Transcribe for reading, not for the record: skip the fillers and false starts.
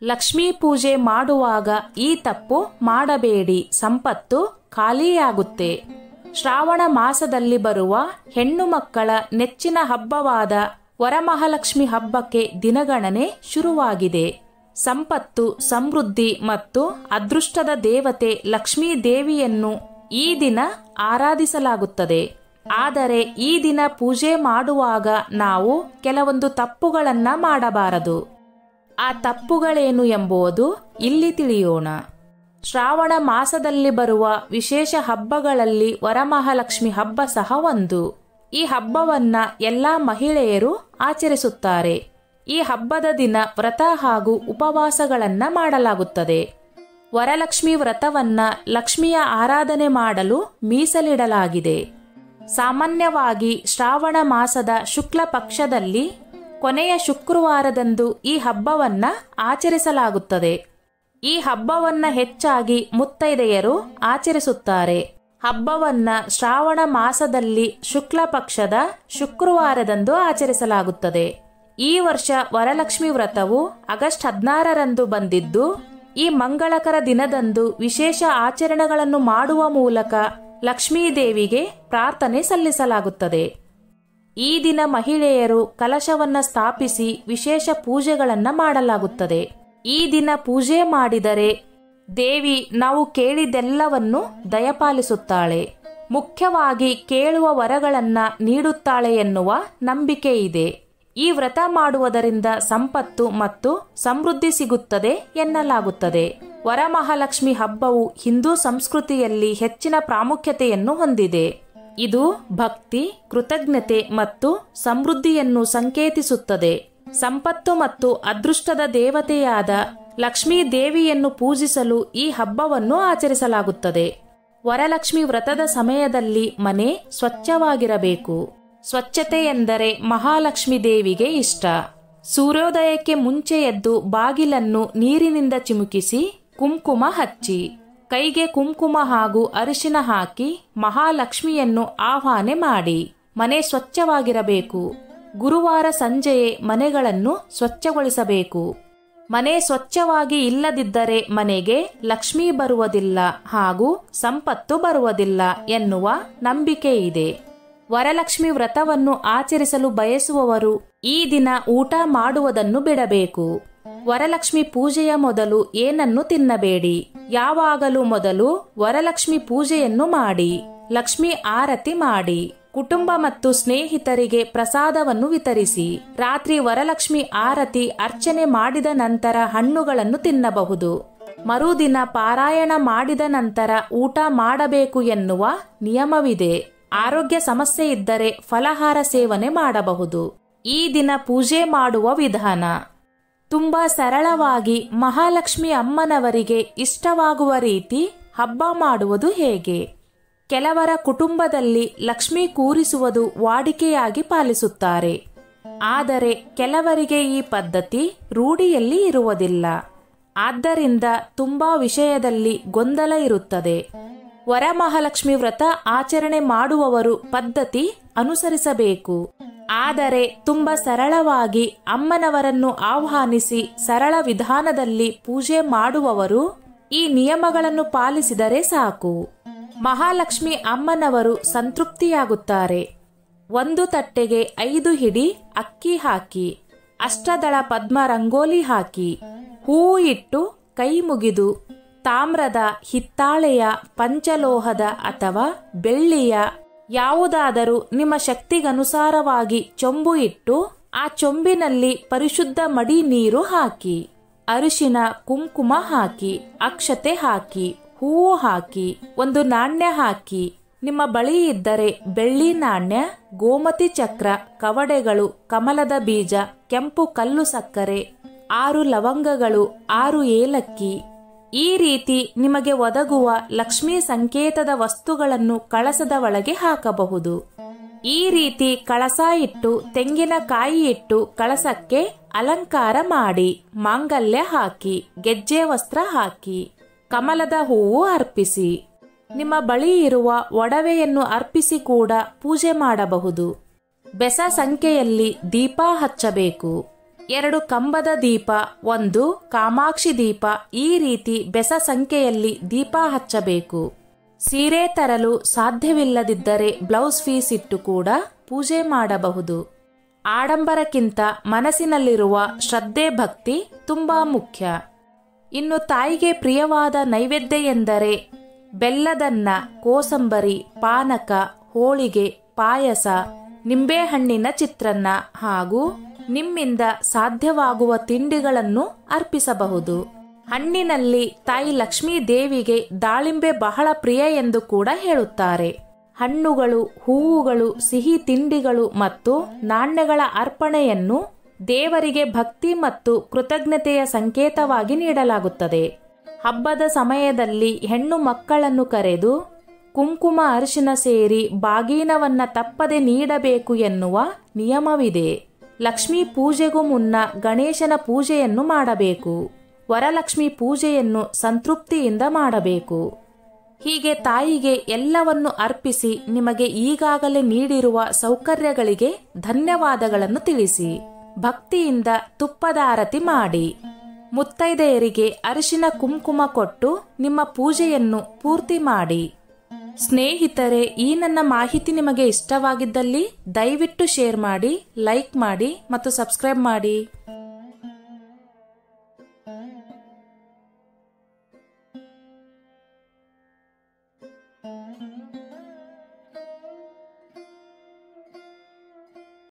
ಲಕ್ಷ್ಮೀ ಪೂಜೆ ಮಾಡುವಾಗ ಈ ತಪ್ಪು ಮಾಡಬೇಡಿ, ಸಂಪತ್ತು ಖಾಲಿಯಾಗುತ್ತೆ. ಶ್ರಾವಣ ಮಾಸದಲ್ಲಿ ಬರುವ ಹೆಣ್ಣು ಮಕ್ಕಳ ನೆಚ್ಚಿನ ಹಬ್ಬವಾದ ವರಮಹಾಲಕ್ಷ್ಮಿ ಹಬ್ಬಕ್ಕೆ ದಿನಗಣನೆ ಶುರುವಾಗಿದೆ. ಸಂಪತ್ತು, ಸಮೃದ್ಧಿ ಮತ್ತು ಅದೃಷ್ಟದ ದೇವತೆ ಲಕ್ಷ್ಮೀ ದೇವಿಯನ್ನು ಈ ದಿನ ಆರಾಧಿಸಲಾಗುತ್ತದೆ. ಆದರೆ ಈ ದಿನ ಪೂಜೆ ಮಾಡುವಾಗ ನಾವು ಕೆಲವೊಂದು ತಪ್ಪುಗಳನ್ನ ಮಾಡಬಾರದು. ಆ ತಪ್ಪುಗಳೇನು ಎಂಬುದು ಇಲ್ಲಿ ತಿಳಿಯೋಣ. ಶ್ರಾವಣ ಮಾಸದಲ್ಲಿ ಬರುವ ವಿಶೇಷ ಹಬ್ಬಗಳಲ್ಲಿ ವರಮಹಾಲಕ್ಷ್ಮಿ ಹಬ್ಬ ಸಹ ಒಂದು. ಈ ಹಬ್ಬವನ್ನ ಎಲ್ಲಾ ಮಹಿಳೆಯರು ಆಚರಿಸುತ್ತಾರೆ. ಈ ಹಬ್ಬದ ದಿನ ವ್ರತ ಹಾಗೂ ಉಪವಾಸಗಳನ್ನ ಮಾಡಲಾಗುತ್ತದೆ. ವರಲಕ್ಷ್ಮಿ ವ್ರತವನ್ನ ಲಕ್ಷ್ಮಿಯ ಆರಾಧನೆ ಮಾಡಲು ಮೀಸಲಿಡಲಾಗಿದೆ. ಸಾಮಾನ್ಯವಾಗಿ ಶ್ರಾವಣ ಮಾಸದ ಶುಕ್ಲ ಪಕ್ಷದಲ್ಲಿ ಕೊನೆಯ ಶುಕ್ರವಾರದಂದು ಈ ಹಬ್ಬವನ್ನ ಆಚರಿಸಲಾಗುತ್ತದೆ. ಈ ಹಬ್ಬವನ್ನ ಹೆಚ್ಚಾಗಿ ಮುತ್ತೈದೆಯರು ಆಚರಿಸುತ್ತಾರೆ. ಹಬ್ಬವನ್ನ ಶ್ರಾವಣ ಮಾಸದಲ್ಲಿ ಶುಕ್ಲ ಪಕ್ಷದ ಶುಕ್ರವಾರದಂದು ಆಚರಿಸಲಾಗುತ್ತದೆ. ಈ ವರ್ಷ ವರಲಕ್ಷ್ಮಿ ವ್ರತವು ಆಗಸ್ಟ್ 16ರಂದು ಬಂದಿದ್ದು, ಈ ಮಂಗಳಕರ ದಿನದಂದು ವಿಶೇಷ ಆಚರಣೆಗಳನ್ನು ಮಾಡುವ ಮೂಲಕ ಲಕ್ಷ್ಮೀ ದೇವಿಗೆ ಪ್ರಾರ್ಥನೆ ಸಲ್ಲಿಸಲಾಗುತ್ತದೆ. ಈ ದಿನ ಮಹಿಳೆಯರು ಕಲಶವನ್ನ ಸ್ಥಾಪಿಸಿ ವಿಶೇಷ ಪೂಜೆಗಳನ್ನ ಮಾಡಲಾಗುತ್ತದೆ. ಈ ದಿನ ಪೂಜೆ ಮಾಡಿದರೆ ದೇವಿ ನಾವು ಕೇಳಿದೆಲ್ಲವನ್ನು ದಯಪಾಲಿಸುತ್ತಾಳೆ. ಮುಖ್ಯವಾಗಿ ಕೇಳುವ ವರಗಳನ್ನ ನೀಡುತ್ತಾಳೆ ಎನ್ನುವ ನಂಬಿಕೆ ಇದೆ. ಈ ವ್ರತ ಮಾಡುವುದರಿಂದ ಸಂಪತ್ತು ಮತ್ತು ಸಮೃದ್ಧಿ ಸಿಗುತ್ತದೆ ಎನ್ನಲಾಗುತ್ತದೆ. ವರಮಹಾಲಕ್ಷ್ಮಿ ಹಬ್ಬವು ಹಿಂದೂ ಸಂಸ್ಕೃತಿಯಲ್ಲಿ ಹೆಚ್ಚಿನ ಪ್ರಾಮುಖ್ಯತೆಯನ್ನು ಹೊಂದಿದೆ. ಇದು ಭಕ್ತಿ, ಕೃತಜ್ಞತೆ ಮತ್ತು ಸಮೃದ್ಧಿಯನ್ನು ಸಂಕೇತಿಸುತ್ತದೆ. ಸಂಪತ್ತು ಮತ್ತು ಅದೃಷ್ಟದ ದೇವತೆಯಾದ ಲಕ್ಷ್ಮೀ ದೇವಿಯನ್ನು ಪೂಜಿಸಲು ಈ ಹಬ್ಬವನ್ನು ಆಚರಿಸಲಾಗುತ್ತದೆ. ವರಲಕ್ಷ್ಮಿ ವ್ರತದ ಸಮಯದಲ್ಲಿ ಮನೆ ಸ್ವಚ್ಛವಾಗಿರಬೇಕು. ಸ್ವಚ್ಛತೆ ಎಂದರೆ ಮಹಾಲಕ್ಷ್ಮಿ ದೇವಿಗೆ ಇಷ್ಟ. ಸೂರ್ಯೋದಯಕ್ಕೆ ಮುಂಚೆ ಎದ್ದು ಬಾಗಿಲನ್ನು ನೀರಿನಿಂದ ಚಿಮುಕಿಸಿ ಕುಂಕುಮ ಹಚ್ಚಿ ಕೈಗೆ ಕುಂಕುಮ ಹಾಗೂ ಅರಿಶಿನ ಹಾಕಿ ಮಹಾಲಕ್ಷ್ಮಿಯನ್ನು ಆಹ್ವಾನೆ ಮಾಡಿ ಮನೆ ಸ್ವಚ್ಛವಾಗಿರಬೇಕು. ಗುರುವಾರ ಸಂಜೆಯೇ ಮನೆಗಳನ್ನು ಸ್ವಚ್ಛಗೊಳಿಸಬೇಕು. ಮನೆ ಸ್ವಚ್ಛವಾಗಿ ಇಲ್ಲದಿದ್ದರೆ ಮನೆಗೆ ಲಕ್ಷ್ಮಿ ಬರುವುದಿಲ್ಲ ಹಾಗೂ ಸಂಪತ್ತು ಬರುವುದಿಲ್ಲ ಎನ್ನುವ ನಂಬಿಕೆ ಇದೆ. ವರಲಕ್ಷ್ಮಿ ವ್ರತವನ್ನು ಆಚರಿಸಲು ಬಯಸುವವರು ಈ ದಿನ ಊಟ ಮಾಡುವುದನ್ನು ಬಿಡಬೇಕು. ವರಲಕ್ಷ್ಮಿ ಪೂಜೆಯ ಮೊದಲು ಏನನ್ನು ತಿನ್ನಬೇಡಿ. ಯಾವಾಗಲೂ ಮೊದಲು ವರಲಕ್ಷ್ಮಿ ಪೂಜೆಯನ್ನು ಮಾಡಿ ಲಕ್ಷ್ಮಿ ಆರತಿ ಮಾಡಿ ಕುಟುಂಬ ಮತ್ತು ಸ್ನೇಹಿತರಿಗೆ ಪ್ರಸಾದವನ್ನು ವಿತರಿಸಿ. ರಾತ್ರಿ ವರಲಕ್ಷ್ಮಿ ಆರತಿ ಅರ್ಚನೆ ಮಾಡಿದ ನಂತರ ಹಣ್ಣುಗಳನ್ನು ತಿನ್ನಬಹುದು. ಮರುದಿನ ಪಾರಾಯಣ ಮಾಡಿದ ನಂತರ ಊಟ ಮಾಡಬೇಕು ಎನ್ನುವ ನಿಯಮವಿದೆ. ಆರೋಗ್ಯ ಸಮಸ್ಯೆ ಇದ್ದರೆ ಫಲಹಾರ ಸೇವನೆ ಮಾಡಬಹುದು. ಈ ದಿನ ಪೂಜೆ ಮಾಡುವ ವಿಧಾನ ತುಂಬಾ ಸರಳವಾಗಿ ಮಹಾಲಕ್ಷ್ಮಿ ಅಮ್ಮನವರಿಗೆ ಇಷ್ಟವಾಗುವ ರೀತಿ ಹಬ್ಬ ಮಾಡುವುದು ಹೇಗೆ? ಕೆಲವರ ಕುಟುಂಬದಲ್ಲಿ ಲಕ್ಷ್ಮಿ ಕೂರಿಸುವುದು ವಾಡಿಕೆಯಾಗಿ ಪಾಲಿಸುತ್ತಾರೆ. ಆದರೆ ಕೆಲವರಿಗೆ ಈ ಪದ್ಧತಿ ರೂಢಿಯಲ್ಲಿ ಇರುವುದಿಲ್ಲ. ಆದ್ದರಿಂದ ತುಂಬಾ ವಿಷಯದಲ್ಲಿ ಗೊಂದಲ ಇರುತ್ತದೆ. ವರಮಹಾಲಕ್ಷ್ಮಿ ವ್ರತ ಆಚರಣೆ ಮಾಡುವವರು ಪದ್ಧತಿ ಅನುಸರಿಸಬೇಕು. ಆದರೆ ತುಂಬಾ ಸರಳವಾಗಿ ಅಮ್ಮನವರನ್ನು ಆಹ್ವಾನಿಸಿ ಸರಳ ವಿಧಾನದಲ್ಲಿ ಪೂಜೆ ಮಾಡುವವರು ಈ ನಿಯಮಗಳನ್ನು ಪಾಲಿಸಿದರೆ ಸಾಕು. ಮಹಾಲಕ್ಷ್ಮಿ ಅಮ್ಮನವರು ಸಂತೃಪ್ತಿಯಾಗುತ್ತಾರೆ. ಒಂದು ತಟ್ಟೆಗೆ 5 ಹಿಡಿ ಅಕ್ಕಿ ಹಾಕಿ, ಅಷ್ಟದಳ ಪದ್ಮ ರಂಗೋಲಿ ಹಾಕಿ, ಹೂವು ಇಟ್ಟು ಕೈ ಮುಗಿದು ತಾಮ್ರದ, ಹಿತ್ತಾಳೆಯ, ಪಂಚಲೋಹದ ಅಥವಾ ಬೆಳ್ಳಿಯ ಯಾವುದಾದರೂ ನಿಮ್ಮ ಶಕ್ತಿಗನುಸಾರವಾಗಿ ಚೊಂಬು ಇಟ್ಟು ಆ ಚೊಂಬಿನಲ್ಲಿ ಪರಿಶುದ್ಧ ಮಡಿ ನೀರು ಹಾಕಿ, ಅರಿಶಿನ ಕುಂಕುಮ ಹಾಕಿ, ಅಕ್ಷತೆ ಹಾಕಿ, ಹೂವು ಹಾಕಿ, ಒಂದು ನಾಣ್ಯ ಹಾಕಿ. ನಿಮ್ಮ ಬಳಿ ಇದ್ದರೆ ಬೆಳ್ಳಿ ನಾಣ್ಯ, ಗೋಮತಿ ಚಕ್ರ, ಕವಡೆಗಳು, ಕಮಲದ ಬೀಜ, ಕೆಂಪು ಕಲ್ಲು ಸಕ್ಕರೆ, 6 ಲವಂಗಗಳು, 6 ಏಲಕ್ಕಿ, ಈ ರೀತಿ ನಿಮಗೆ ಒದಗುವ ಲಕ್ಷ್ಮೀ ಸಂಕೇತದ ವಸ್ತುಗಳನ್ನು ಕಳಸದ ಒಳಗೆ ಹಾಕಬಹುದು. ಈ ರೀತಿ ಕಳಸ ಇಟ್ಟು ತೆಂಗಿನಕಾಯಿ ಇಟ್ಟು ಕಳಸಕ್ಕೆ ಅಲಂಕಾರ ಮಾಡಿ ಮಾಂಗಲ್ಯ ಹಾಕಿ, ಗೆಜ್ಜೆ ವಸ್ತ್ರ ಹಾಕಿ, ಕಮಲದ ಹೂವು ಅರ್ಪಿಸಿ. ನಿಮ್ಮ ಬಳಿ ಇರುವ ಒಡವೆಯನ್ನು ಅರ್ಪಿಸಿ ಕೂಡ ಪೂಜೆ ಮಾಡಬಹುದು. ಬೆಸ ಸಂಖ್ಯೆಯಲ್ಲಿ ದೀಪ ಹಚ್ಚಬೇಕು. 2 ಕಂಬದ ದೀಪ, 1 ಕಾಮಾಕ್ಷಿ ದೀಪ, ಈ ರೀತಿ ಬೆಸ ಸಂಖ್ಯೆಯಲ್ಲಿ ದೀಪ ಹಚ್ಚಬೇಕು. ಸೀರೆ ತರಲು ಸಾಧ್ಯವಿಲ್ಲದಿದ್ದರೆ ಬ್ಲೌಸ್ ಪೀಸ್ ಇಟ್ಟು ಕೂಡ ಪೂಜೆ ಮಾಡಬಹುದು. ಆಡಂಬರಕ್ಕಿಂತ ಮನಸ್ಸಿನಲ್ಲಿರುವ ಶ್ರದ್ಧೆ ಭಕ್ತಿ ತುಂಬಾ ಮುಖ್ಯ. ಇನ್ನು ತಾಯಿಗೆ ಪ್ರಿಯವಾದ ನೈವೇದ್ಯ ಎಂದರೆ ಬೆಲ್ಲದನ್ನ, ಕೋಸಂಬರಿ, ಪಾನಕ, ಹೋಳಿಗೆ, ಪಾಯಸ, ನಿಂಬೆಹಣ್ಣಿನ ಚಿತ್ರಾನ್ನ ಹಾಗೂ ನಿಮ್ಮಿಂದ ಸಾಧ್ಯವಾಗುವ ತಿಂಡಿಗಳನ್ನು ಅರ್ಪಿಸಬಹುದು. ಹಣ್ಣಿನಲ್ಲಿ ತಾಯಿ ಲಕ್ಷ್ಮೀ ದೇವಿಗೆ ದಾಳಿಂಬೆ ಬಹಳ ಪ್ರಿಯ ಎಂದು ಕೂಡ ಹೇಳುತ್ತಾರೆ. ಹಣ್ಣುಗಳು, ಹೂವುಗಳು, ಸಿಹಿ ತಿಂಡಿಗಳು ಮತ್ತು ನಾಣ್ಯಗಳ ಅರ್ಪಣೆಯನ್ನು ದೇವರಿಗೆ ಭಕ್ತಿ ಮತ್ತು ಕೃತಜ್ಞತೆಯ ಸಂಕೇತವಾಗಿ ನೀಡಲಾಗುತ್ತದೆ. ಹಬ್ಬದ ಸಮಯದಲ್ಲಿ ಹೆಣ್ಣು ಮಕ್ಕಳನ್ನು ಕರೆದು ಕುಂಕುಮ ಅರಿಶಿನ ಸೇರಿ ಬಾಗೀನವನ್ನ ತಪ್ಪದೆ ನೀಡಬೇಕು ಎನ್ನುವ ನಿಯಮವಿದೆ. ಲಕ್ಷ್ಮೀ ಪೂಜೆಗೂ ಮುನ್ನ ಗಣೇಶನ ಪೂಜೆಯನ್ನು ಮಾಡಬೇಕು. ವರಲಕ್ಷ್ಮಿ ಪೂಜೆಯನ್ನು ಸಂತೃಪ್ತಿಯಿಂದ ಮಾಡಬೇಕು. ಹೀಗೆ ತಾಯಿಗೆ ಎಲ್ಲವನ್ನು ಅರ್ಪಿಸಿ ನಿಮಗೆ ಈಗಾಗಲೇ ನೀಡಿರುವ ಸೌಕರ್ಯಗಳಿಗೆ ಧನ್ಯವಾದಗಳನ್ನು ತಿಳಿಸಿ. ಭಕ್ತಿಯಿಂದ ತುಪ್ಪದ ಆರತಿ ಮಾಡಿ. ಮುತ್ತೈದೆಯರಿಗೆ ಅರಿಶಿನ ಕುಂಕುಮ ಕೊಟ್ಟು ನಿಮ್ಮ ಪೂಜೆಯನ್ನು ಪೂರ್ತಿ ಮಾಡಿ. ಸ್ನೇಹಿತರೆ, ಈ ನನ್ನ ಮಾಹಿತಿ ನಿಮಗೆ ಇಷ್ಟವಾಗಿದ್ದಲ್ಲಿ ದಯವಿಟ್ಟು ಶೇರ್ ಮಾಡಿ, ಲೈಕ್ ಮಾಡಿ ಮತ್ತು ಸಬ್ಸ್ಕ್ರೈಬ್ ಮಾಡಿ.